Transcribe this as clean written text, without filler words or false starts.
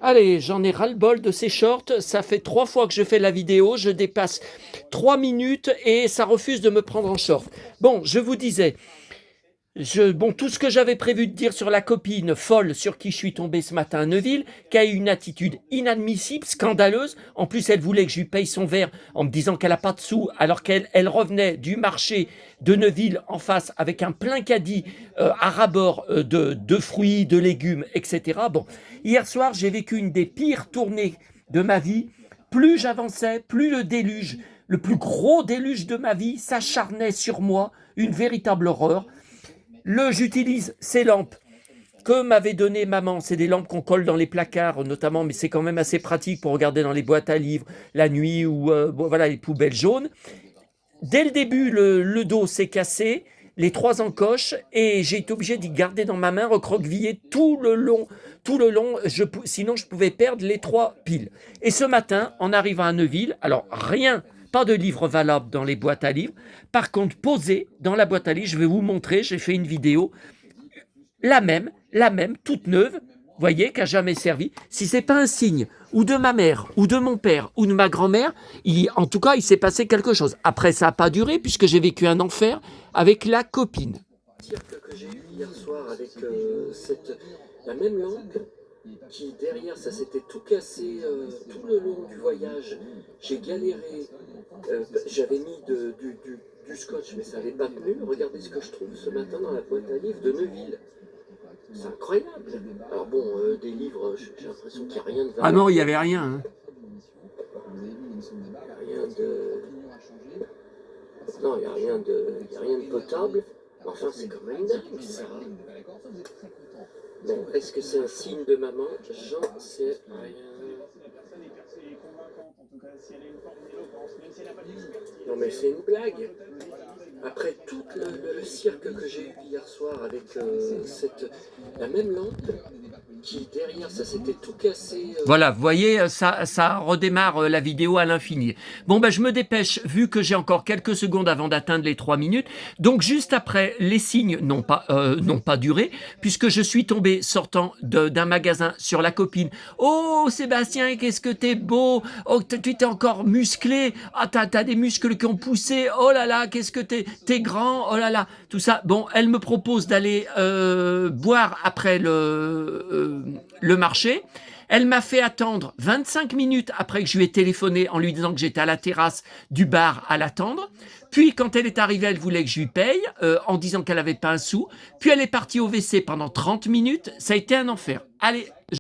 Allez, j'en ai ras-le-bol de ces shorts. Ça fait 3 fois que je fais la vidéo. Je dépasse 3 minutes et ça refuse de me prendre en short. Bon, je vous disais, bon, tout ce que j'avais prévu de dire sur la copine folle sur qui je suis tombé ce matin à Neuville, qui a eu une attitude inadmissible, scandaleuse. En plus, elle voulait que je lui paye son verre en me disant qu'elle n'a pas de sous, alors qu'elle revenait du marché de Neuville en face avec un plein caddie à ras-bord de fruits, de légumes, etc. Bon, hier soir, j'ai vécu une des pires tournées de ma vie. Plus j'avançais, plus le déluge, le plus gros déluge de ma vie, s'acharnait sur moi, une véritable horreur. J'utilise ces lampes que m'avait donné maman. C'est des lampes qu'on colle dans les placards notamment, mais c'est quand même assez pratique pour regarder dans les boîtes à livres la nuit ou bon, voilà, les poubelles jaunes. Dès le début, le dos s'est cassé, les 3 encoches, et j'ai été obligé d'y garder dans ma main, recroquevillé tout le long. Sinon je pouvais perdre les 3 piles. Et ce matin, en arrivant à Neuville, alors rien, pas de livre valable dans les boîtes à livres. Par contre, posé dans la boîte à livres, je vais vous montrer, j'ai fait une vidéo, la même, toute neuve, vous voyez, qui n'a jamais servi. Si c'est pas un signe, ou de ma mère, ou de mon père, ou de ma grand-mère, en tout cas, il s'est passé quelque chose. Après, ça n'a pas duré, puisque j'ai vécu un enfer avec la copine. Cirque que j'ai eu hier soir avec la même lampe, qui derrière, ça s'était tout cassé tout le long du voyage. J'ai galéré, j'avais mis du scotch, mais ça n'avait pas tenu. Regardez ce que je trouve ce matin dans la boîte à livres de Neuville. C'est incroyable. Alors bon, des livres, j'ai l'impression qu'il n'y a rien de valable. Ah non, il n'y avait rien. Hein. Rien de... Non, il n'y a rien de potable. Enfin, c'est quand même dingue, ça. Bon, est-ce que c'est un signe de maman? J'en sais rien. Non mais c'est une blague. Après tout le cirque que j'ai eu hier soir avec la même lampe, qui derrière ça s'était tout cassé. Voilà, vous voyez, ça redémarre la vidéo à l'infini. Bon, ben je me dépêche, vu que j'ai encore quelques secondes avant d'atteindre les 3 minutes. Donc juste après, les signes n'ont pas duré, puisque je suis tombé sortant d'un magasin sur la copine. Oh Sébastien, qu'est-ce que t'es beau. Oh, tu t'es encore musclé. Ah, t'as des muscles qui ont poussé. Oh là là, qu'est-ce que t'es grand. Oh là là, tout ça. Bon, elle me propose d'aller boire après le marché. Elle m'a fait attendre 25 minutes après que je lui ai téléphoné en lui disant que j'étais à la terrasse du bar à l'attendre. Puis, quand elle est arrivée, elle voulait que je lui paye en disant qu'elle n'avait pas un sou. Puis, elle est partie au WC pendant 30 minutes. Ça a été un enfer. Allez.